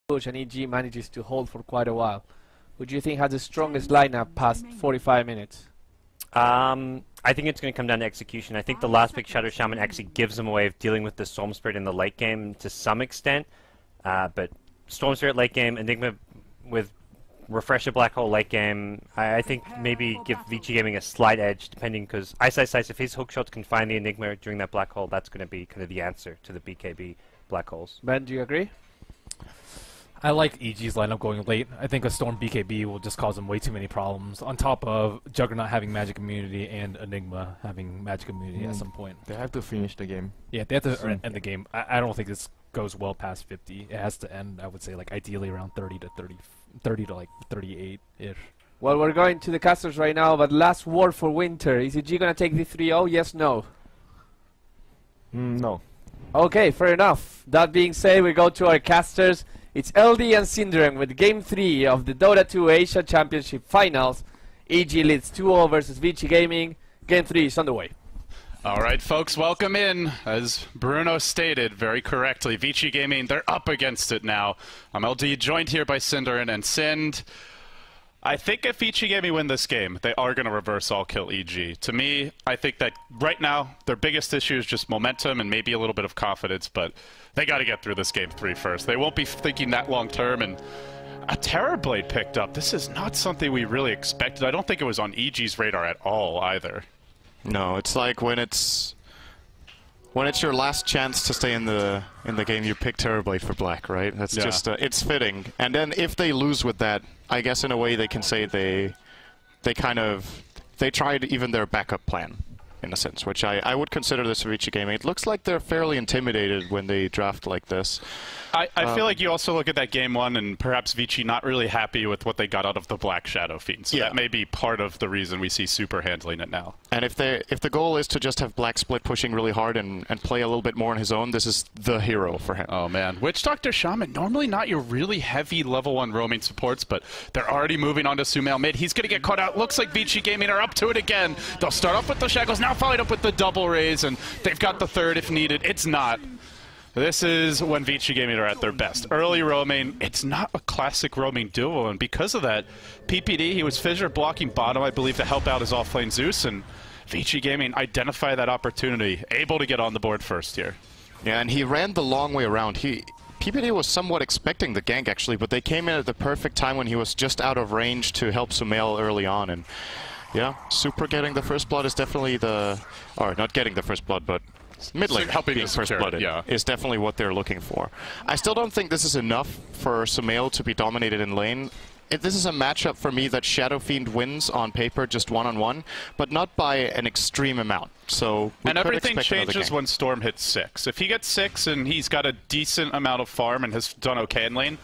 push and EG manages to hold for quite a while. Who do you think has the strongest lineup past 45 minutes? I think it's going to come down to execution. I think the last pick, Shadow Shaman, actually gives them a way of dealing with the Storm Spirit in the late game to some extent. But Storm Spirit late game, Enigma with Refresher Black Hole late game, I think maybe give Vici Gaming a slight edge, depending, because Ice, if his hookshots can find the Enigma during that Black Hole, that's going to be kind of the answer to the BKB Black Holes. Ben, do you agree? I like EG's lineup going late. I think a Storm BKB will just cause them way too many problems, on top of Juggernaut having magic immunity and Enigma having magic immunity at some point. They have to finish the game. Yeah, they have to end the game. I don't think this goes well past 50. It has to end, I would say, like ideally around 30 to like 38-ish. Well, we're going to the casters right now, but last word for Winter. Is EG going to take the 3-0? Yes, no? No. Okay, fair enough. That being said, we go to our casters. It's LD and Syndrome with Game 3 of the Dota 2 Asia Championship Finals. EG leads 2-0 versus Vici Gaming. Game 3 is underway. Alright folks, welcome in. As Bruno stated very correctly, Vici Gaming, they're up against it now. I'm LD, joined here by Syndrome and Sind. I think if Vici Gaming win this game, they are going to reverse all kill EG. To me, I think that right now, their biggest issue is just momentum and maybe a little bit of confidence, but they got to get through this game 3 first. They won't be thinking that long term, and a Terrorblade picked up. This is not something we really expected. I don't think it was on EG's radar at all either. No, it's like when it's your last chance to stay in the game, you pick Terrorblade for black, right? That's just it's fitting. And then if they lose with that, I guess in a way they can say they tried even their backup plan, in a sense, which I would consider this a Vici Gaming. It looks like they're fairly intimidated when they draft like this. I feel like you also look at that game 1 and perhaps Vici not really happy with what they got out of the Black Shadow Fiend. So that may be part of the reason we see Super handling it now. And if the goal is to just have Black split pushing really hard and play a little bit more on his own, this is the hero for him. Oh man. Witch Doctor Shaman, normally not your really heavy level 1 roaming supports, but they're already moving on to Sumail mid. He's going to get caught out. Looks like Vici Gaming are up to it again. They'll start off with the Shackles, now followed up with the double raise, and they've got the third if needed. It's not. This is when Vici Gaming are at their best. Early roaming, it's not a classic roaming duo, and because of that, PPD, he was fissure blocking bottom, I believe, to help out his offlane Zeus, and Vici Gaming identify that opportunity, able to get on the board first here. Yeah, and he ran the long way around. PPD was somewhat expecting the gank, actually, but they came in at the perfect time when he was just out of range to help Sumail early on, and yeah, Super getting the first blood is definitely or not getting the first blood, but mid lane helping being first blooded is definitely what they're looking for. I still don't think this is enough for Sumail to be dominated in lane. This is a matchup for me that Shadow Fiend wins on paper just one-on-one, but not by an extreme amount. So and everything changes when Storm hits 6. If he gets 6 and he's got a decent amount of farm and has done okay in lane,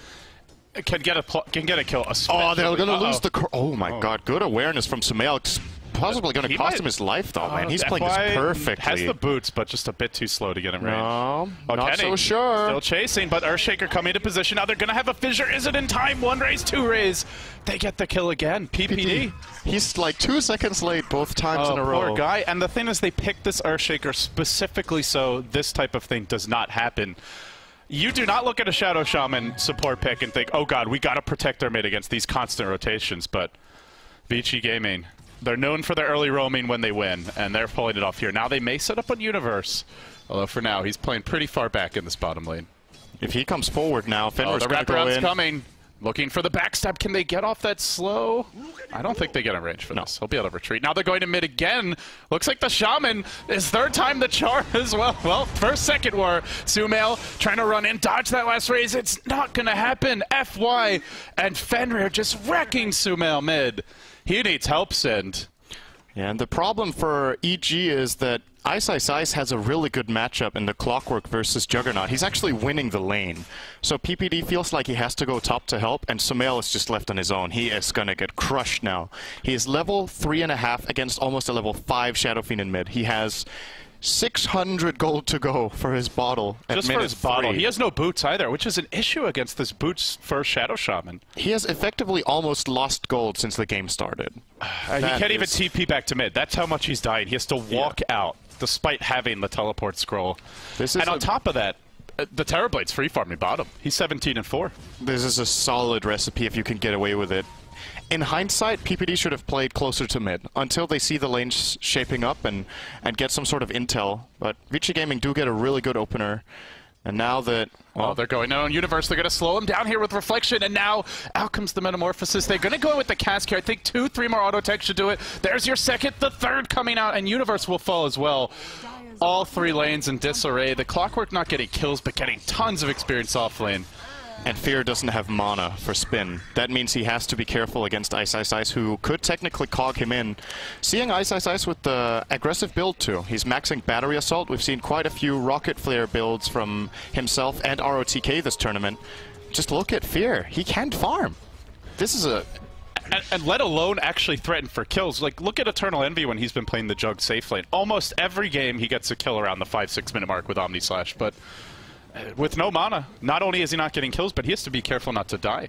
can get a kill. Oh, they're going to lose the... Oh my god, good awareness from Sumail. Possibly going to cost him his life, though, man. He's playing this perfectly. Has the boots, but just a bit too slow to get in range. No, not so sure. Still chasing, but Earthshaker coming into position. Now they're going to have a fissure. Is it in time? 1 raise, 2 raise. They get the kill again. PPD. He's like 2 seconds late both times in a row. Poor guy. And the thing is, they picked this Earthshaker specifically so this type of thing does not happen. You do not look at a Shadow Shaman support pick and think, oh god, we got to protect our mid against these constant rotations. But Vici Gaming, they're known for their early roaming when they win, and they're pulling it off here. Now they may set up on Universe, although for now he's playing pretty far back in this bottom lane. If he comes forward now, Fenrir's going to go in. The wraparound's coming. Looking for the backstab. Can they get off that slow? I don't think they get in range for this. He'll be able to retreat. Now they're going to mid again. Looks like the Shaman is third time the charm as well. Well, first, second war. Sumail trying to run in, dodge that last raise. It's not going to happen. FY and Fenrir just wrecking Sumail mid. He needs help, Sind. Yeah, and the problem for EG is that Ice has a really good matchup in the Clockwork versus Juggernaut. He's actually winning the lane. So PPD feels like he has to go top to help, and Sumail is just left on his own. He is going to get crushed now. He is level 3.5 against almost a level 5 Shadow Fiend in mid. He has 600 gold to go for his bottle. Just for his bottle. He has no boots either, which is an issue against this boots first Shadow Shaman. He has effectively almost lost gold since the game started. He can't even TP back to mid. That's how much he's dying. He has to walk out, despite having the teleport scroll. And on top of that, the Terrablade's free farming bottom. He's 17-4. This is a solid recipe if you can get away with it. In hindsight, PPD should have played closer to mid until they see the lanes shaping up and get some sort of intel. But Vici Gaming do get a really good opener. And now that... Well, they're going on Universe. They're going to slow him down here with Reflection. And now out comes the Metamorphosis. They're going to go with the cast here. I think 2-3 more auto tech should do it. There's your second. The third coming out. And Universe will fall as well. All 3 lanes in disarray. The Clockwork not getting kills, but getting tons of experience off lane. And Fear doesn't have mana for spin. That means he has to be careful against Ice Ice Ice, who could technically cog him in. Seeing Ice Ice Ice with the aggressive build too. He's maxing Battery Assault. We've seen quite a few Rocket Flare builds from himself and ROTK this tournament. Just look at Fear. He can't farm. This is a... And let alone actually threaten for kills. Like, look at Eternal Envy when he's been playing the Jug safe lane. Almost every game he gets a kill around the 5-6 minute mark with Omni Slash, but... with no mana, not only is he not getting kills, but he has to be careful not to die.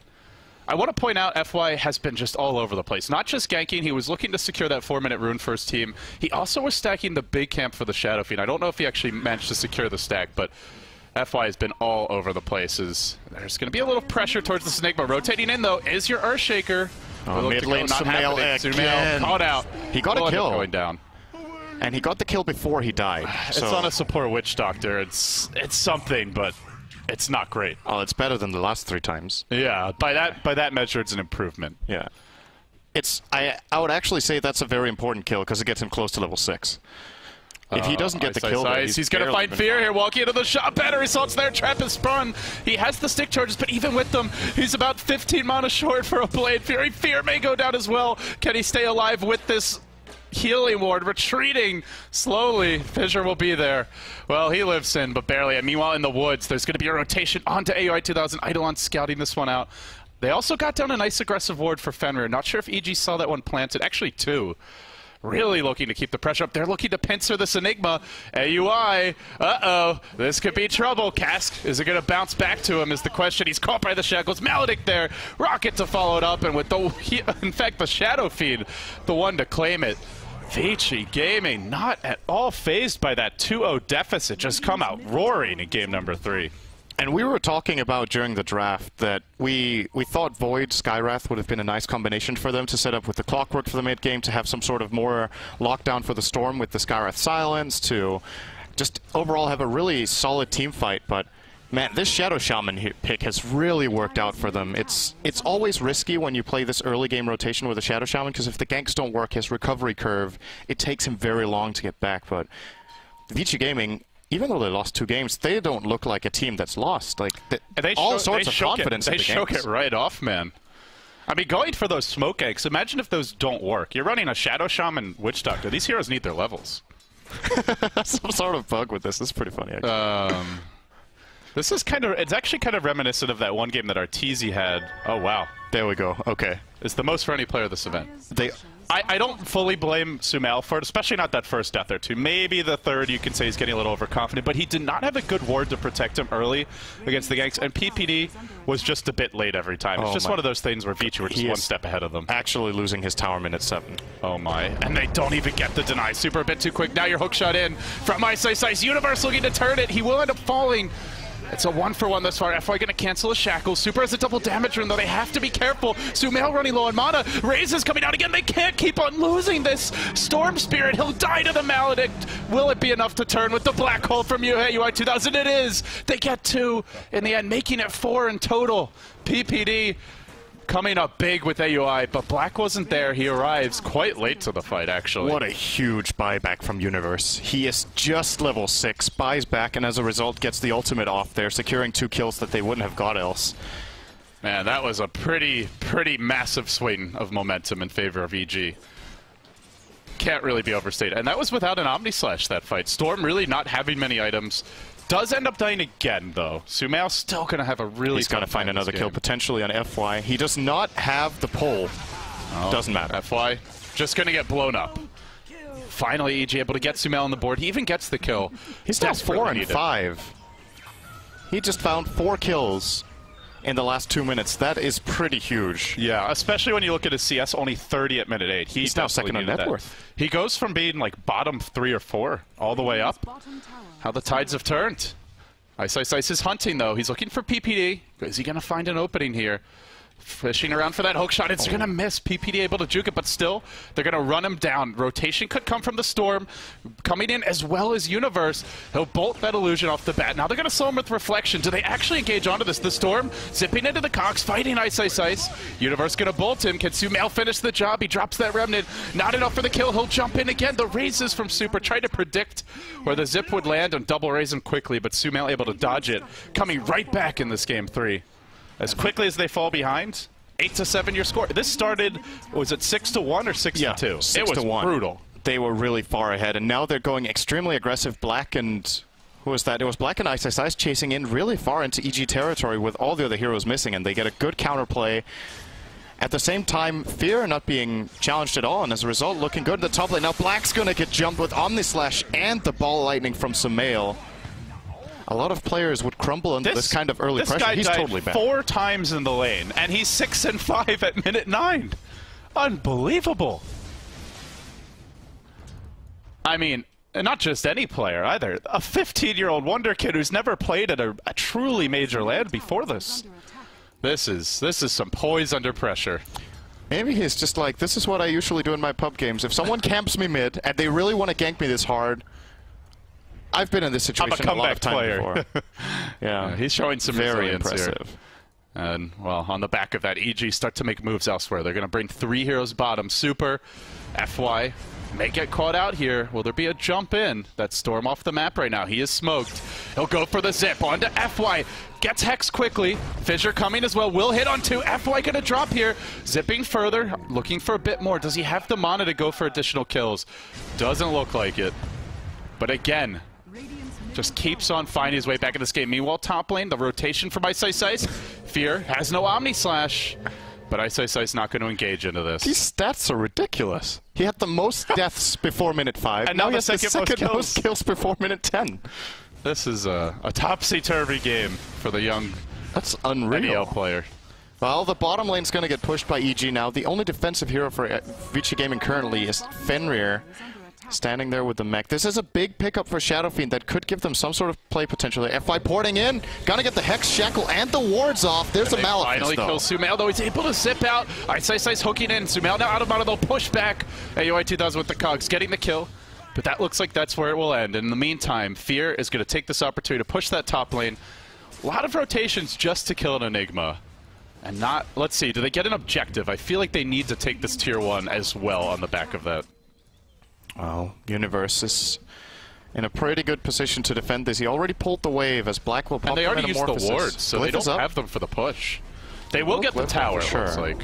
I want to point out FY has been just all over the place. Not just ganking, he was looking to secure that 4-minute rune for his team. He also was stacking the big camp for the Shadow Fiend. I don't know if he actually managed to secure the stack, but FY has been all over the places. There's going to be a little pressure towards the Enigma. Rotating in, though, is your Earthshaker. Mid lane Sumail again. Caught out. He got a kill. Going down. And he got the kill before he died. It's on a support Witch Doctor. It's something, but it's not great. Oh, it's better than the last 3 times. Yeah, by that measure, it's an improvement. Yeah. I would actually say that's a very important kill because it gets him close to level 6. If he doesn't get the kill, he's going to find Fear here, walking into the shop. Battery Assault's there, Trap is sprung. He has the stick charges, but even with them, he's about 15 mana short for a Blade Fury. Fear may go down as well. Can he stay alive with this healing ward? Retreating slowly. Fissure will be there. Well, he lives in, but barely. And meanwhile, in the woods, there's going to be a rotation onto AUI 2000. Eidolon scouting this one out. They also got down a nice aggressive ward for Fenrir. Not sure if EG saw that one planted. Actually, 2. Really looking to keep the pressure up. They're looking to pincer this Enigma. AUI. Uh-oh. This could be trouble. Cask, is it going to bounce back to him is the question. He's caught by the Shackles. Maledict there. Rocket to follow it up. And with in fact, the Shadow Fiend, the one to claim it. Vici Gaming not at all phased by that 2-0 deficit. Just come out roaring in game number 3. And we were talking about during the draft that we thought Void Skywrath would have been a nice combination for them to set up with the Clockwork for the mid game, to have some sort of more lockdown for the Storm with the Skywrath Silence, to just overall have a really solid team fight. But man, this Shadow Shaman pick has really worked out for them. It's always risky when you play this early game rotation with a Shadow Shaman, because if the ganks don't work, his recovery curve, it takes him very long to get back. But Vici Gaming, even though they lost 2 games, they don't look like a team that's lost. Like all sorts of confidence in the games. They shook it right off, man. I mean, going for those smoke eggs, imagine if those don't work. You're running a Shadow Shaman Witch Doctor. These heroes need their levels. Some sort of bug with this. This is pretty funny, actually. This is it's actually kind of reminiscent of that one game that Arteezy had. Oh, wow. There we go. Okay. It's the most for any player of this event. I don't fully blame Sumail for it, especially not that first death or 2. Maybe the third you can say he's getting a little overconfident, but he did not have a good ward to protect him early against the ganks, and PPD was just a bit late every time. It's just one of those things where Vici were just one step ahead of them. Actually losing his tower minute 7. Oh my. And they don't even get the deny. Super a bit too quick. Now your hook shot in from Ice Ice Ice. Universe looking to turn it. He will end up falling. It's a 1-for-1 thus far. FY going to cancel a shackle. Super has a double damage rune, though they have to be careful. Sumail running low on mana. Raze is coming out again. They can't keep on losing this. Storm Spirit, he'll die to the Maledict. Will it be enough to turn with the black hole from UI 2000? It is. They get 2 in the end, making it 4 in total. PPD coming up big with AUI, but Black wasn't there. He arrives quite late to the fight, actually. What a huge buyback from Universe. He is just level 6, buys back, and as a result gets the ultimate off there, securing 2 kills that they wouldn't have got else. Man, that was a pretty massive swing of momentum in favor of EG. Can't really be overstated. And that was without an Omni Slash, that fight. Storm really not having many items. Does end up dying again, though. Sumail still going to have a really He's going to find another kill, potentially on FY. He does not have the pull. Oh, doesn't matter. FY just going to get blown up. Finally, EG able to get Sumail on the board. He even gets the kill. He's now 4 and 5. He just found 4 kills in the last 2 minutes. That is pretty huge. Yeah, especially when you look at his CS, only 30 at minute 8. He's now second on net worth. He goes from being like bottom 3 or 4 all the way up. How the tides have turned. Ice is hunting, though. He's looking for PPD. Is he going to find an opening here? Fishing around for that hook shot. It's going to miss. PPD able to juke it, but still, they're going to run him down. Rotation could come from the Storm. Coming in as well as Universe. He'll bolt that illusion off the bat. Now they're going to slow him with Reflection. Do they actually engage onto this? The Storm zipping into the Cox, fighting Ice. Universe going to bolt him. Can Sumail finish the job? He drops that Remnant. Not enough for the kill. He'll jump in again. The raises from Super. Try to predict where the zip would land and double raise him quickly, but Sumail able to dodge it. Coming right back in this game 3. As quickly as they fall behind, 8-7 your score. This started, was it 6-1 or 6-2? Yeah, it was 6-1. brutal. They were really far ahead, and now they're going extremely aggressive. Black and who was that? It was Black and Ice chasing in really far into EG territory with all the other heroes missing, and they get a good counterplay. At the same time, Fear not being challenged at all, and as a result, looking good in the top lane. Now Black's going to get jumped with Omnislash and the ball lightning from Sumail. A lot of players would crumble under this kind of early pressure. He's totally bad. 4 times in the lane, and he's 6-5 at minute 9. Unbelievable. I mean, not just any player either. A 15-year-old wonder kid who's never played at a truly major land before this. This is some poise under pressure. Maybe he's just like, this is what I usually do in my pub games. If someone camps me mid and they really want to gank me this hard, I've been in this situation a lot of times before. Yeah, he's showing some very resilience impressive. Here. And, well, on the back of that, EG start to make moves elsewhere. They're going to bring 3 heroes bottom. Super, FY, may get caught out here. Will there be a jump in? That Storm off the map right now. He is smoked. He'll go for the zip. On to FY. Gets Hex quickly. Fissure coming as well. Will hit on 2. FY going to drop here. Zipping further. Looking for a bit more. Does he have the mana to go for additional kills? Doesn't look like it. But again, just keeps on finding his way back in this game. Meanwhile, top lane, the rotation from Ice. Fear has no Omnislash, but Ice not going to engage into this. These stats are ridiculous. He had the most deaths before minute 5, and now he has the second most kills before minute 10. This is a topsy-turvy game for the young unreal player. Well, the bottom lane's going to get pushed by EG now. The only defensive hero for Vici Gaming currently is Fenrir, standing there with the mech. This is a big pickup for Shadow Fiend that could give them some sort of play potential. FY porting in, gonna get the Hex Shackle and the wards off. There's a Malefice, finally kills Sumail, though he's able to zip out. Ice hooking in. Sumail now out of mana. They'll push back. AUI 2000 with the cogs, getting the kill. But that looks like that's where it will end. In the meantime, Fear is going to take this opportunity to push that top lane. A lot of rotations just to kill an Enigma. And not, let's see, do they get an objective? I feel like they need to take this tier 1 as well on the back of that. Well, Universe is in a pretty good position to defend this. He already pulled the wave as Black will pop. And they already used the wards, so they don't have them for the push. They will get the tower, it looks like.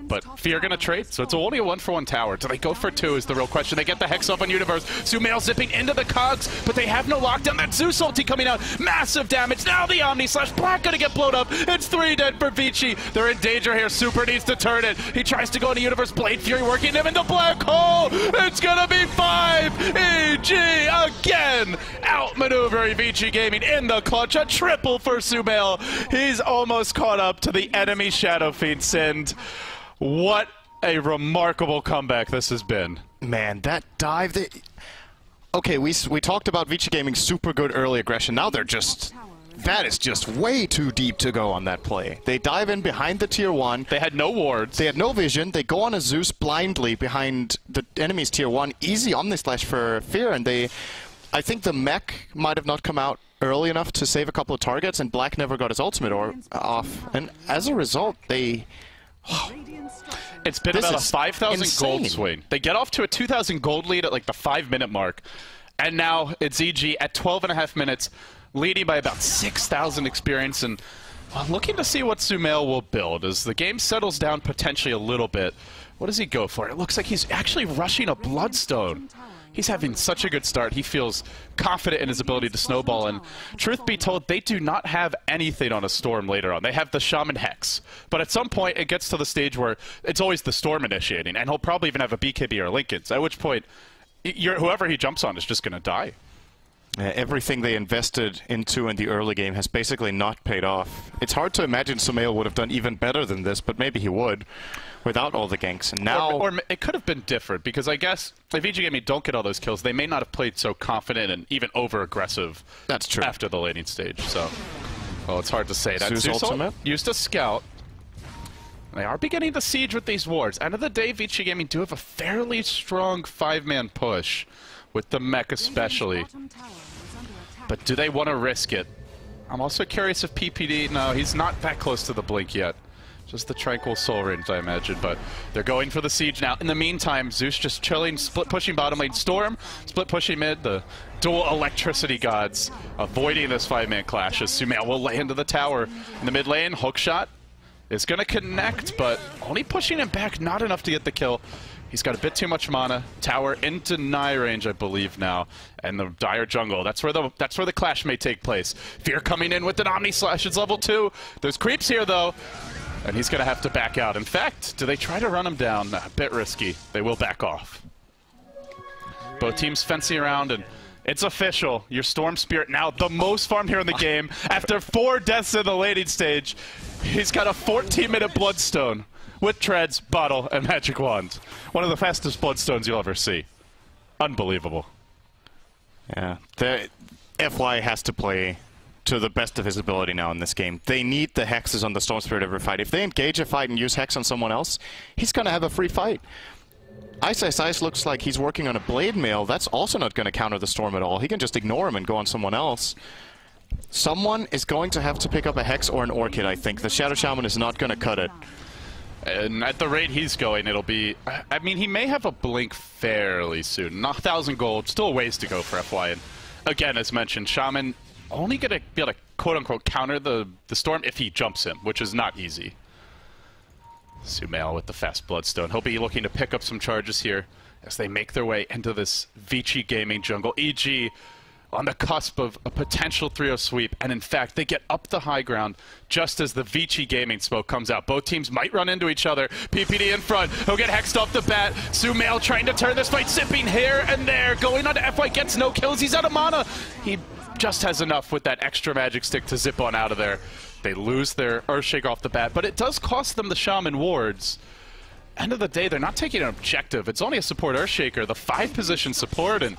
But Fear going to trade, so it's only a 1-for-1 tower. Do they go for 2 is the real question. They get the Hex off on Universe. Sumail zipping into the cogs, but they have no lockdown. That Zeus ulti coming out. Massive damage. Now the Omnislash. Black going to get blown up. It's 3 dead for Vici. They're in danger here. Super needs to turn it. He tries to go into Universe. Blade Fury working him into Black Hole. It's going to be 5. EG again. Outmaneuvering Vici Gaming in the clutch. A triple for Sumail. He's almost caught up to the enemy Shadow Fiend Sind. What a remarkable comeback this has been. Man, that dive... Okay, we talked about Vici Gaming's super good early aggression. Now they're just... That is just way too deep to go on that play. They dive in behind the tier 1. They had no wards. They had no vision. They go on a Zeus blindly behind the enemy's tier 1. Easy Omnislash for Fear, and they... I think the mech might have not come out early enough to save a couple of targets, and Black never got his ultimate off. And as a result, they... It's been about a 5,000 gold swing. They get off to a 2,000 gold lead at like the 5-minute mark. And now it's EG at 12.5 minutes, leading by about 6,000 experience. And looking to see what Sumail will build as the game settles down potentially a little bit. What does he go for? It looks like he's actually rushing a Bloodstone. He's having such a good start. He feels confident in his ability to snowball, and truth be told, they do not have anything on a Storm later on. They have the Shaman Hex, but at some point it gets to the stage where it's always the Storm initiating, and he'll probably even have a BKB or Linken's, at which point whoever he jumps on is just going to die. Everything they invested into in the early game has basically not paid off. It's hard to imagine Sumail would have done even better than this, but maybe he would without all the ganks. And now, or it could have been different, because I guess if VG Gaming don't get all those kills, they may not have played so confident and even over-aggressive. That's true. After the laning stage. So, well, it's hard to say. That Zeus ultimate used a scout. They are beginning to siege with these wards. End of the day, VG Gaming do have a fairly strong 5-man push, with the mech especially. But do they want to risk it? I'm also curious if PPD... No, he's not that close to the blink yet. Just the Tranquil Soul range, I imagine. But they're going for the siege now. In the meantime, Zeus just chilling, split pushing bottom lane. Storm, split pushing mid. The dual electricity gods avoiding this 5-man clash as Sumail will lay into the tower. In the mid lane, hookshot is going to connect, but only pushing him back, not enough to get the kill. He's got a bit too much mana. Tower into nigh range, I believe now, and the dire jungle. That's where the clash may take place. Fear coming in with an Omni Slash. It's level 2. There's creeps here though, and he's gonna have to back out. In fact, do they try to run him down? A bit risky. They will back off. Both teams fencing around, and it's official. Your Storm Spirit now the most farmed here in the game. After 4 deaths in the laning stage, he's got a 14-minute Bloodstone with Treads, Bottle, and Magic Wand. One of the fastest Bloodstones you'll ever see. Unbelievable. Yeah, FY has to play to the best of his ability now in this game. They need the hexes on the Storm Spirit every fight. If they engage a fight and use hex on someone else, he's going to have a free fight. Ice looks like he's working on a Blade Mail. That's also not going to counter the Storm at all. He can just ignore him and go on someone else. Someone is going to have to pick up a Hex or an Orchid, I think. The Shadow Shaman is not going to cut it. And at the rate he's going, it'll be... I mean, he may have a blink fairly soon. Not 1,000 gold, still a ways to go for FY. And again, as mentioned, Shaman only going to be able to quote-unquote counter the Storm if he jumps him, which is not easy. Sumail with the fast Bloodstone. He'll be looking to pick up some charges here as they make their way into this VG Gaming jungle. EG on the cusp of a potential 3-0 sweep, and in fact, they get up the high ground just as the Vici Gaming smoke comes out. Both teams might run into each other. PPD in front. He'll get hexed off the bat. Sumail trying to turn this fight, sipping here and there. Going on to FY, gets no kills. He's out of mana. He just has enough with that extra magic stick to zip on out of there. They lose their Earthshaker off the bat, but it does cost them the Shaman wards. End of the day, they're not taking an objective. It's only a support Earthshaker, the 5-position support, and,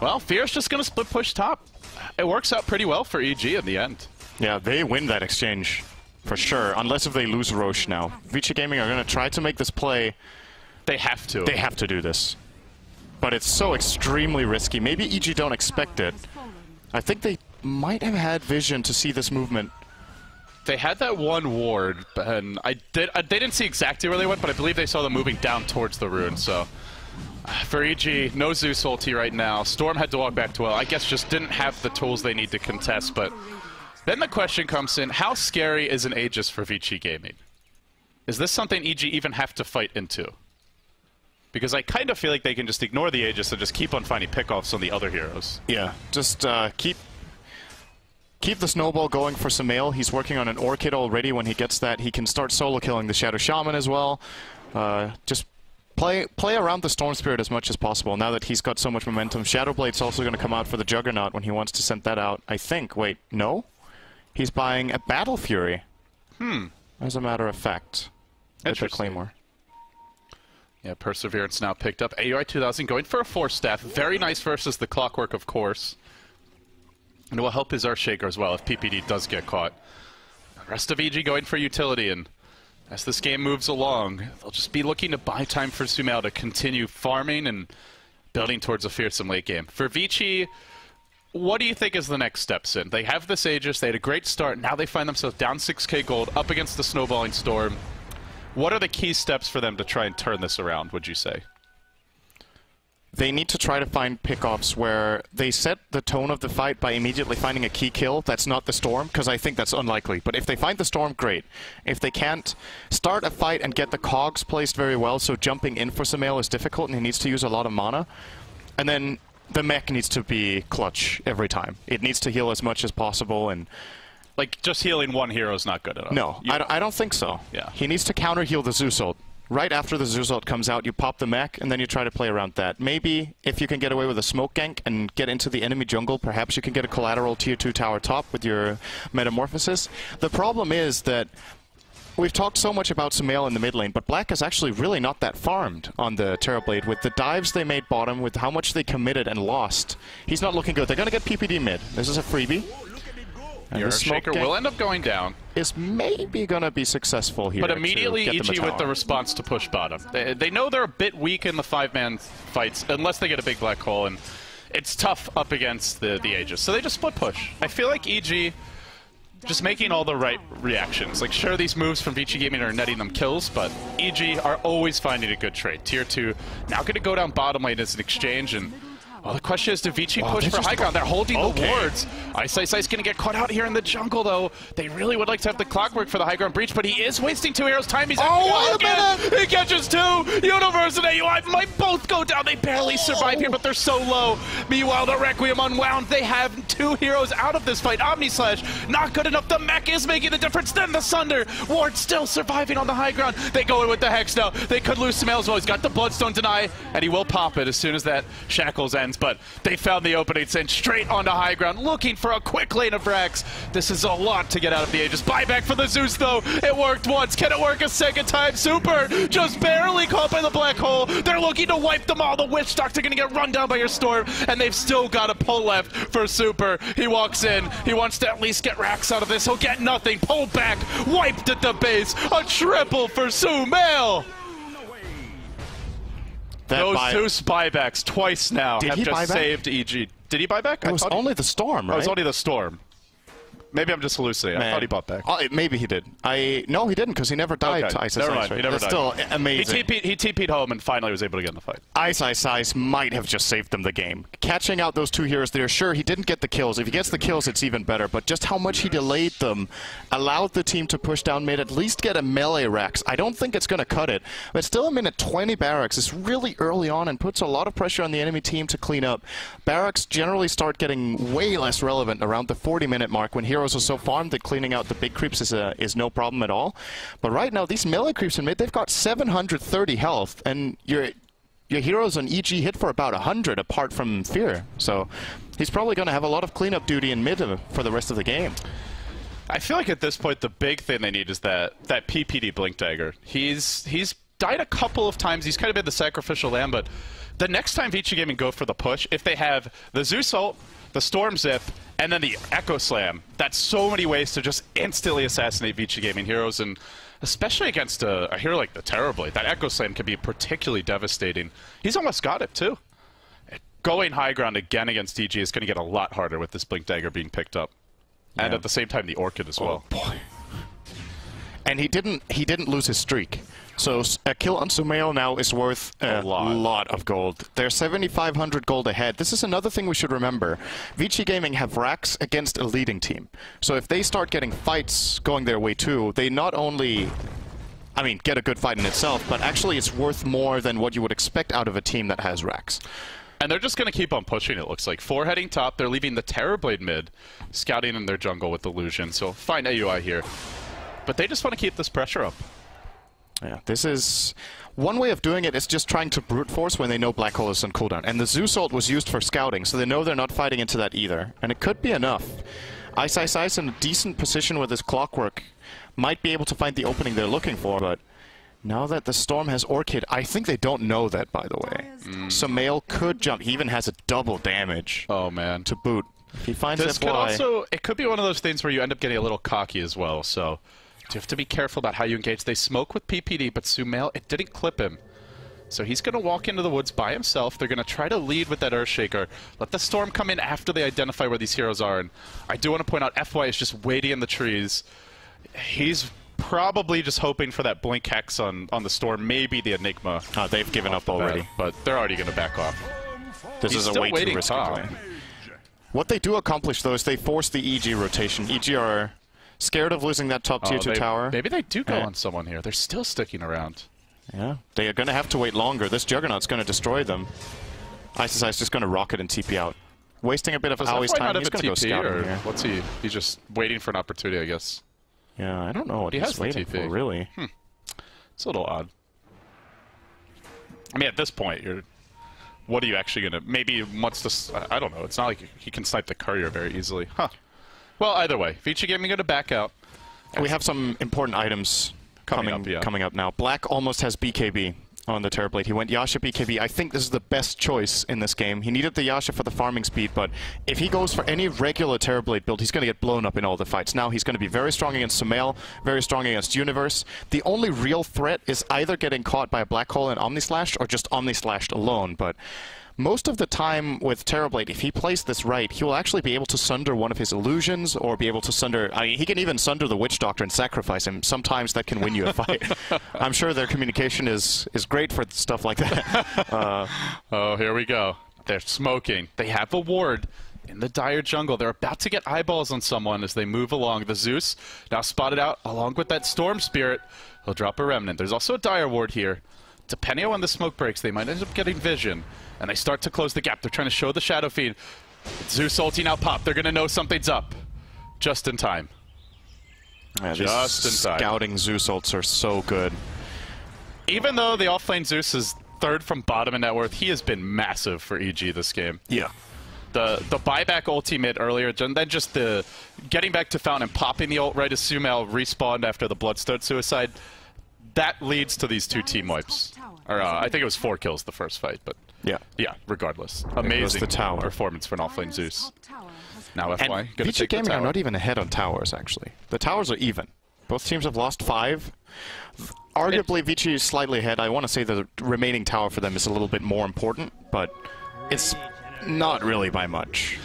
well, Fear's just going to split push top. It works out pretty well for EG in the end. Yeah, they win that exchange, for sure, unless if they lose Roche now. Vici Gaming are going to try to make this play. They have to. They have to do this. But it's so extremely risky. Maybe EG don't expect it. I think they might have had vision to see this movement. They had that one ward, and they didn't see exactly where they went, but I believe they saw them moving down towards the rune, so... For EG, no Zeus ulti right now. Storm had to walk back to well. I guess just didn't have the tools they need to contest, but... Then the question comes in, how scary is an Aegis for Vici Gaming? Is this something EG even have to fight into? Because I kind of feel like they can just ignore the Aegis and just keep on finding pickoffs on the other heroes. Yeah, just keep the snowball going for Sumail. He's working on an Orchid already. When he gets that, he can start solo killing the Shadow Shaman as well. Just play around the Storm Spirit as much as possible now that he's got so much momentum. Shadowblade's also going to come out for the Juggernaut when he wants to send that out. I think. Wait, no? He's buying a Battle Fury. As a matter of fact. With the Claymore. Yeah, Perseverance now picked up. AUI 2000 going for a 4-staff. Very nice versus the Clockwork, of course. And it will help his Earthshaker as well if PPD does get caught. The rest of EG going for utility, and as this game moves along, they'll just be looking to buy time for Sumail to continue farming and building towards a fearsome late game. For Vici, what do you think is the next steps in? They have this Aegis, they had a great start, now they find themselves down 6k gold, up against the Snowballing Storm. What are the key steps for them to try and turn this around, would you say? They need to try to find pickoffs where they set the tone of the fight by immediately finding a key kill that's not the Storm, because I think that's unlikely. But if they find the Storm, great. If they can't, start a fight and get the cogs placed very well, so jumping in for Sumail is difficult and he needs to use a lot of mana. And then the mech needs to be clutch every time. It needs to heal as much as possible, and... Like, just healing one hero is not good enough. No, I don't think so. Yeah. He needs to counter-heal the Zeus ult. right after the Zeus ult comes out, you pop the mech, and then you try to play around that. Maybe if you can get away with a smoke gank and get into the enemy jungle, perhaps you can get a collateral tier 2 tower top with your Metamorphosis. The problem is that we've talked so much about Sumail in the mid lane, but Black is actually really not that farmed on the Terrorblade. With the dives they made bottom, with how much they committed and lost, he's not looking good. They're going to get PPD mid. This is a freebie. And Your Shaker will end up going down. Is maybe going to be successful here. But immediately EG with the response to push bottom. They know they're a bit weak in the 5-man fights, unless they get a big black hole, and it's tough up against the Aegis. So they just split push. I feel like EG just making all the right reactions. Like, sure, these moves from Vici Gaming are netting them kills, but EG are always finding a good trade. Tier 2 now going to go down bottom lane as an exchange, and well, the question is, do Vici push for high ground? They're holding the wards. Ice going to get caught out here in the jungle, though. They really would like to have the clockwork for the high ground breach, but he is wasting 2 heroes' time. He's wait a minute! He catches 2! Universe and AUI might both go down. They barely survive here, but they're so low. Meanwhile, the Requiem unwound. They have 2 heroes out of this fight. Omni Slash, not good enough. The mech is making the difference. Then the Sunder. Ward still surviving on the high ground. They go in with the Hex now. They could lose Sumail as well. He's got the Bloodstone deny, and he will pop it as soon as that Shackles ends. But they found the opening, sent straight onto high ground, looking for a quick lane of Rax. This is a lot to get out of the Aegis. Buyback for the Zeus, though. It worked once. Can it work a second time? Super just barely caught by the black hole. They're looking to wipe them all. The Witch Doctor going to get run down by your Storm, and they've still got a pull left for Super. He walks in. He wants to at least get Rax out of this. He'll get nothing. Pull back. Wiped at the base. A triple for Sumail. Those Zeus buybacks twice now have just saved EG. Did he buy back? It was only the Storm, right? Oh, it was only the Storm. Maybe I'm just hallucinating. I thought he bought back. Maybe he did. No, he didn't, because he never died to Ice Ice. Never mind. Right? He never died. Still amazing. He TP'd home and finally was able to get in the fight. Ice might have just saved them the game. Catching out those 2 heroes there, sure, he didn't get the kills. If he gets the kills, it's even better. But just how much he delayed them allowed the team to push down mid, at least get a melee Rax. I don't think it's going to cut it. But still a minute 20 Barracks is really early on and puts a lot of pressure on the enemy team to clean up. Barracks generally start getting way less relevant around the 40-minute mark when heroes are so farmed that cleaning out the big creeps is no problem at all. But right now, these melee creeps in mid, they've got 730 health, and your heroes on EG hit for about 100 apart from Fear. So he's probably going to have a lot of cleanup duty in mid for the rest of the game. I feel like at this point, the big thing they need is that PPD Blink Dagger. He's died a couple of times. He's kind of been the sacrificial lamb, but the next time Vici Gaming go for the push, if they have the Zeus ult, the Storm Zip, and then the Echo Slam, that's so many ways to just instantly assassinate Vici Gaming heroes, and especially against a hero like the Terrorblade. That Echo Slam can be particularly devastating. He's almost got it, too. Going high ground again against DG is going to get a lot harder with this Blink Dagger being picked up. Yeah. And at the same time, the Orchid as well. Oh, boy. And he didn't lose his streak. So a kill on Sumail now is worth a lot of gold. They're 7,500 gold ahead. This is another thing we should remember. Vici Gaming have Rax against a leading team. So if they start getting fights going their way too, they not only, get a good fight in itself, but actually it's worth more than what you would expect out of a team that has Rax. And they're just going to keep on pushing, it looks like. 4 heading top. They're leaving the Terrorblade mid, scouting in their jungle with Illusion. So fine AUI here. But they just want to keep this pressure up. Yeah, this is one way of doing it is just trying to brute force when they know Black Hole is on cooldown. And the Zeus ult was used for scouting, so they know they're not fighting into that either. And it could be enough. Ice in a decent position with his clockwork might be able to find the opening they're looking for, but now that the Storm has Orchid, I think they don't know that, by the way. Sumail could jump. He even has a double damage. Oh, man. To boot. If he finds this could also, it could be one of those things where you end up getting a little cocky as well, so you have to be careful about how you engage. They smoke with PPD, but Sumail, it didn't clip him. So he's going to walk into the woods by himself. They're going to try to lead with that Earthshaker. Let the Storm come in after they identify where these heroes are. And I do want to point out, FY is just waiting in the trees. He's probably just hoping for that Blink Hex on the Storm, maybe the Enigma. They've given up already. But they're already going to back off. This is a way too risky play. What they do accomplish, though, is they force the EG rotation. EG are scared of losing that top tier 2 tower. Maybe they do go on someone here. They're still sticking around. Yeah, they are going to have to wait longer. This Juggernaut's going to destroy them. Ice just going to rocket and TP out. Wasting a bit of Aui's time. He's going to go scouting here. What's he? He's just waiting for an opportunity, I guess. Yeah, I don't know what he's waiting for, really. It's a little odd. I mean, at this point, what are you actually going to... Maybe once this... I don't know. It's not like he can snipe the courier very easily. Huh. Well, either way, Vici Gaming going to back out. We have some important items coming up now. Black almost has BKB on the Terrorblade. He went Yasha BKB. I think this is the best choice in this game. He needed the Yasha for the farming speed, but if he goes for any regular Terrorblade build, he's going to get blown up in all the fights. Now he's going to be very strong against Sumail, very strong against Universe. The only real threat is either getting caught by a Black Hole and Omnislash or just Omnislashed alone, but most of the time with Terrorblade, if he plays this right, he will actually be able to sunder one of his illusions or be able to sunder... I mean, he can even sunder the Witch Doctor and sacrifice him. Sometimes that can win you a fight. I'm sure their communication is great for stuff like that. Oh, here we go. They're smoking. They have a ward in the dire jungle. They're about to get eyeballs on someone as they move along. The Zeus now spotted out along with that Storm Spirit. He'll drop a Remnant. There's also a dire ward here. Depending on when the smoke breaks, they might end up getting vision. And they start to close the gap. They're trying to show the Shadow Feed. Zeus ulti now pop. They're going to know something's up. Just in time. Yeah, just in time. Scouting Zeus ults are so good. Even though the offlane Zeus is third from bottom in net worth, he has been massive for EG this game. Yeah. The buyback ulti mid earlier, and then just the getting back to Fountain and popping the ult right as Sumail respawned after the Bloodstone suicide. That leads to these two team wipes. Or I think it was 4 kills the first fight, but yeah, regardless. Amazing performance for an offlane Zeus. Now FY, and Vici Gaming are not even ahead on towers, actually. The towers are even. Both teams have lost 5. Arguably, Vici is slightly ahead. I want to say the remaining tower for them is a little bit more important, but it's not really by much.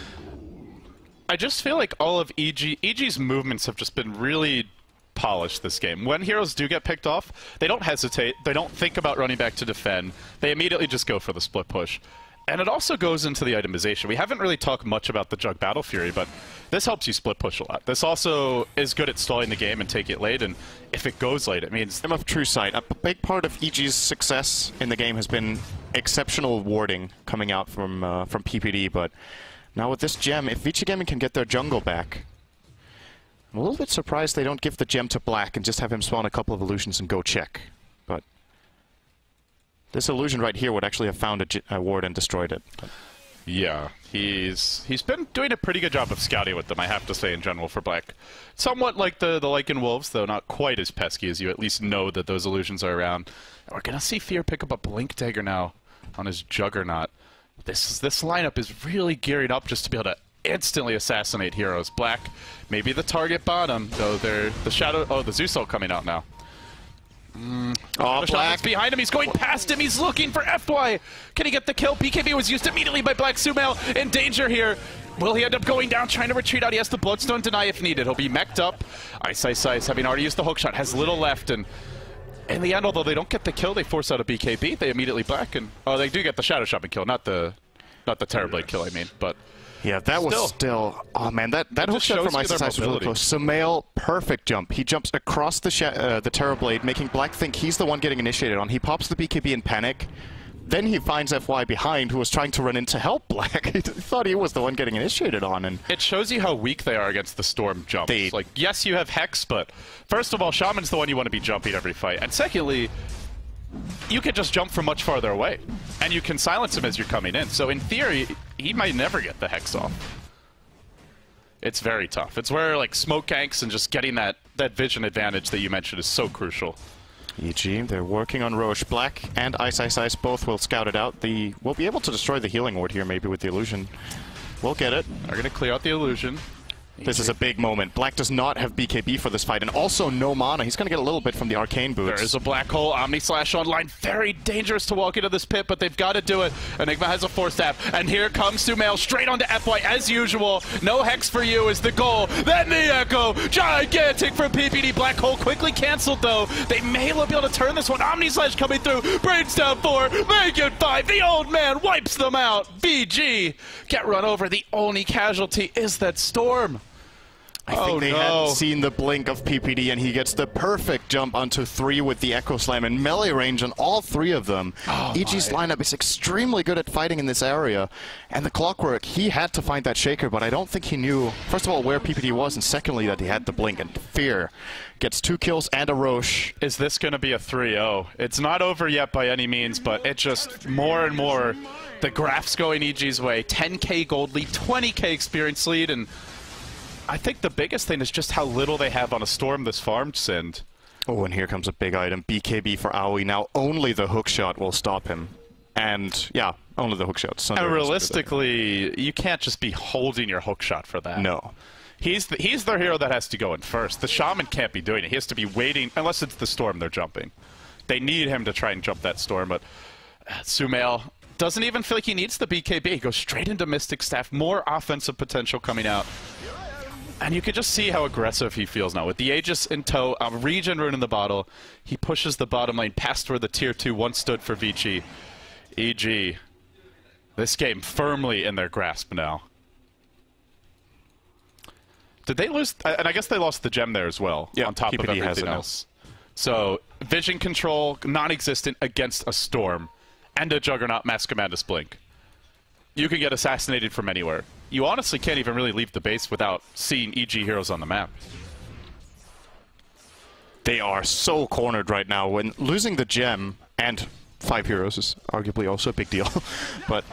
I just feel like all of EG's movements have just been really polished this game. When heroes do get picked off, they don't hesitate, they don't think about running back to defend, they immediately just go for the split push. And it also goes into the itemization. We haven't really talked much about the Jug Battle Fury, but this helps you split push a lot. This also is good at stalling the game and take it late, and if it goes late, it means... I'm of true sight. A big part of EG's success in the game has been exceptional warding coming out from PPD, but now with this gem, if Vici Gaming can get their jungle back, I'm a little bit surprised they don't give the gem to Black and just have him spawn a couple of illusions and go check. But this illusion right here would actually have found a ward and destroyed it. Yeah, he's been doing a pretty good job of scouting with them, I have to say, in general for Black. Somewhat like the Lycan Wolves, though not quite as pesky as you at least know that those illusions are around. And we're going to see Fear pick up a Blink Dagger now on his Juggernaut. This lineup is really gearing up just to be able to instantly assassinate heroes. Black, maybe the target bottom, though they're the Shadow... Oh, the Zeus ult coming out now. Oh, Black behind him. He's going past him. He's looking for FY. Can he get the kill? BKB was used immediately by Black. Sumail in danger here. Will he end up going down, trying to retreat out? He has the Bloodstone deny if needed. He'll be mech'd up. Ice, having already used the hookshot, has little left. And in the end, although they don't get the kill, they force out a BKB. They immediately Black. And oh, they do get the Shadow Shaman kill, not the Terrorblade kill, I mean. But yeah, that was still... Oh, man, that hookshot from Ice was really close. Sumail, perfect jump. He jumps across the Terrorblade, making Black think he's the one getting initiated on. He pops the BKB in panic. Then he finds FY behind, who was trying to run in to help Black. He thought he was the one getting initiated on. And it shows you how weak they are against the Storm jumps. Like, yes, you have Hex, but first of all, Shaman's the one you want to be jumping every fight. And secondly, you can just jump from much farther away, and you can silence him as you're coming in. So in theory, he might never get the Hex off. It's very tough. It's where like smoke ganks and just getting that vision advantage that you mentioned is so crucial. EG, they're working on Roche. Black and Ice both will scout it out. We'll be able to destroy the healing ward here maybe with the illusion. We'll get it. They're going to clear out the illusion. This is a big moment. Black does not have BKB for this fight, and also no mana. He's going to get a little bit from the arcane boots. There is a Black Hole, Omnislash online. Very dangerous to walk into this pit, but they've got to do it. Enigma has a Force Staff, and here comes Sumail straight onto FY as usual. No Hex for you is the goal. Then the Echo, gigantic from PPD. Black Hole quickly canceled, though. They may be able to turn this one. Omnislash coming through. Brings down 4, make it 5. The old man wipes them out. BG get run over. The only casualty is that Storm. I think they hadn't seen the blink of PPD, and he gets the perfect jump onto 3 with the Echo Slam and melee range on all 3 of them. EG's lineup is extremely good at fighting in this area, and the Clockwork, he had to find that Shaker, but I don't think he knew, first of all, where PPD was, and secondly, that he had the blink, and Fear gets 2 kills and a Roche. Is this going to be a 3-0? It's not over yet by any means, but it just more and more, the graph's going EG's way. 10k gold lead, 20k experience lead, and I think the biggest thing is just how little they have on a Storm this farm, Sind. Oh, and here comes a big item. BKB for Aoi. Now only the hookshot will stop him. And, yeah, only the hookshot. And realistically, you can't just be holding your hookshot for that. No. He's their hero that has to go in first. The Shaman can't be doing it. He has to be waiting, unless it's the Storm they're jumping. They need him to try and jump that Storm, but Sumail doesn't even feel like he needs the BKB. He goes straight into Mystic Staff. More offensive potential coming out. And you can just see how aggressive he feels now. With the Aegis in tow, a regen rune in the bottle, he pushes the bottom lane past where the Tier 2 once stood for Vici. EG, this game firmly in their grasp now. Did they lose? And I guess they lost the gem there as well, yeah, on top of everything else. So, vision control, non-existent against a Storm, and a Juggernaut Mass Commandus Blink. You can get assassinated from anywhere. You honestly can't even really leave the base without seeing EG heroes on the map. They are so cornered right now. When losing the gem, and 5 heroes is arguably also a big deal, but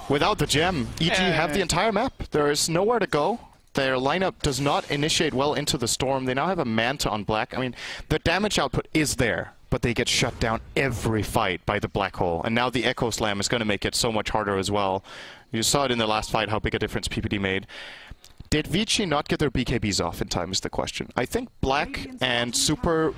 without the gem, EG have the entire map. There is nowhere to go. Their lineup does not initiate well into the Storm. They now have a Manta on Black. I mean, the damage output is there, but they get shut down every fight by the Black Hole. And now the Echo Slam is going to make it so much harder as well. You saw it in the last fight, how big a difference PPD made. Did Vici not get their BKBs off in time is the question. I think Black and Super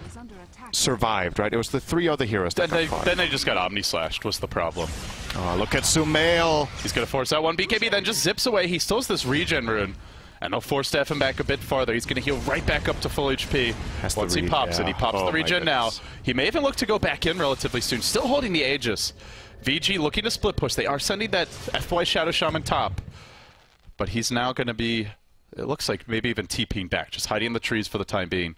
survived, right? It was the 3 other heroes that got caught. Then they just got Omni-Slashed was the problem. Oh, look at Sumail. He's going to force out one BKB, then just zips away. He still has this regen rune. And he'll force staff him back a bit farther. He's going to heal right back up to full HP. Once he pops it, he pops the regen now. He may even look to go back in relatively soon. Still holding the Aegis. VG looking to split push. They are sending that FY Shadow Shaman top. But he's now going to be, it looks like maybe even TPing back. Just hiding in the trees for the time being.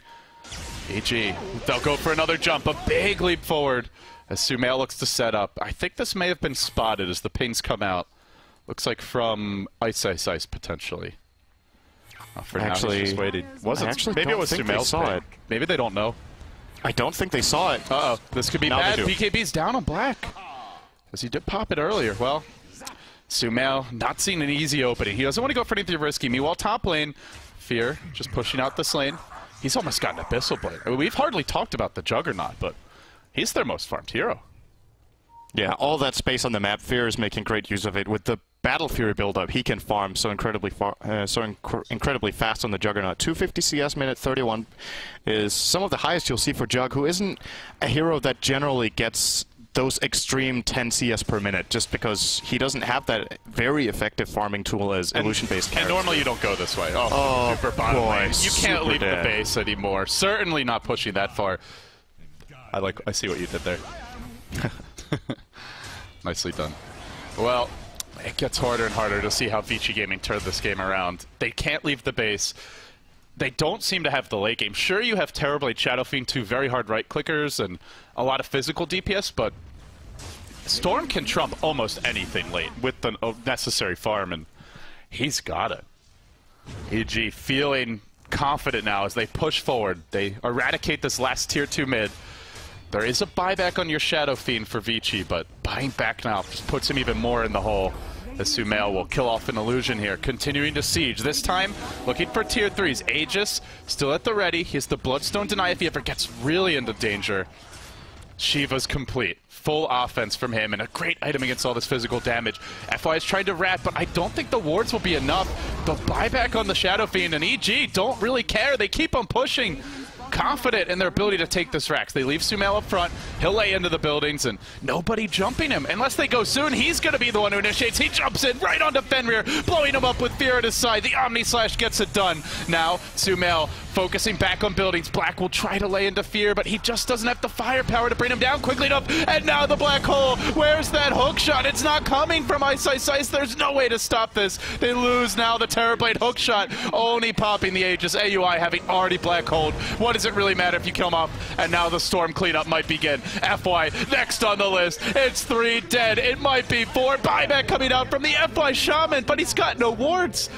VG, they'll go for another jump. A big leap forward as Sumail looks to set up. I think this may have been spotted as the pings come out. Looks like from Ice Ice Ice potentially. For actually, now, he's just waited. Maybe it was Sumail's saw it. Maybe they don't know. I don't think they saw it. Uh-oh. This could be bad. BKB's down on Black. Because he did pop it earlier. Well, Sumail not seeing an easy opening. He doesn't want to go for anything risky. Meanwhile, top lane, Fear just pushing out this lane. He's almost got an Abyssal Blade. I mean, we've hardly talked about the Juggernaut, but he's their most farmed hero. Yeah, all that space on the map, Fear is making great use of it. With the Battle Fury build-up, he can farm so incredibly incredibly fast on the Juggernaut. 250 CS minute 31 is some of the highest you'll see for Jug, who isn't a hero that generally gets those extreme 10 CS per minute, just because he doesn't have that very effective farming tool as illusion-based character. And normally you don't go this way. Oh super bottom lane. You can't leave the base anymore. Certainly not pushing that far. I see what you did there. Nicely done. Well, it gets harder and harder to see how Vici Gaming turned this game around. They can't leave the base. They don't seem to have the late game. Sure, you have Terrorblade, Shadow Fiend, 2 very hard right-clickers, and a lot of physical DPS, but Storm can trump almost anything late with the necessary farm, and he's got it. EG feeling confident now as they push forward. They eradicate this last Tier 2 mid. There is a buyback on your Shadow Fiend for Vici, but buying back now just puts him even more in the hole. As Sumail will kill off an illusion here, continuing to siege. This time, looking for Tier 3s. Aegis still at the ready. He has the Bloodstone deny if he ever gets really into danger. Shiva's complete. Full offense from him, and a great item against all this physical damage. FY is trying to rat, but I don't think the wards will be enough. The buyback on the Shadow Fiend and EG don't really care. They keep on pushing. confident in their ability to take this Rex. They leave Sumail up front. He'll lay into the buildings, and nobody jumping him. Unless they go soon, he's going to be the one who initiates. He jumps in right onto Fenrir, blowing him up with fear at his side. The Omni Slash gets it done. Now, Sumail focusing back on buildings. Black will try to lay into fear, but he just doesn't have the firepower to bring him down quickly enough. And now the black hole. Where's that hook shot? It's not coming from Ice Ice Ice. There's no way to stop this. They lose now the Terrorblade hook shot. Only popping the Aegis. AUI having already black holed. What does it really matter if you kill him off? And now the Storm cleanup might begin. FY next on the list. It's 3 dead. It might be 4. Buyback coming out from the FY Shaman, but he's got no wards.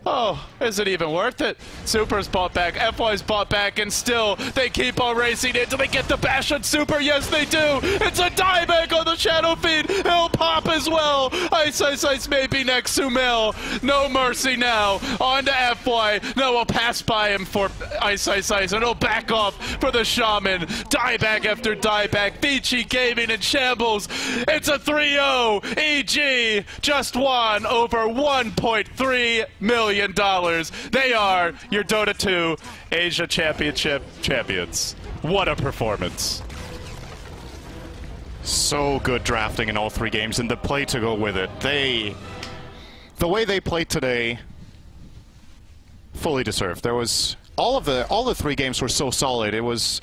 Oh, is it even worth it? Super's bought back, FY's bought back, and still they keep on racing in. Do they get the bash on Super? Yes, they do. It's a dieback on the Shadow Feed. He'll pop as well. Ice Ice Ice may be next. Sumail, no mercy now. On to FY. No, we'll pass by him for Ice Ice Ice, and he'll back off for the Shaman. Dieback after dieback. Vici Gaming in shambles. It's a 3-0. EG just won over $1.3 million. They are your Dota 2 Asia Championship champions. What a performance. So good drafting in all 3 games, and the play to go with it. The way they played today, fully deserved. There was all the 3 games were so solid. It was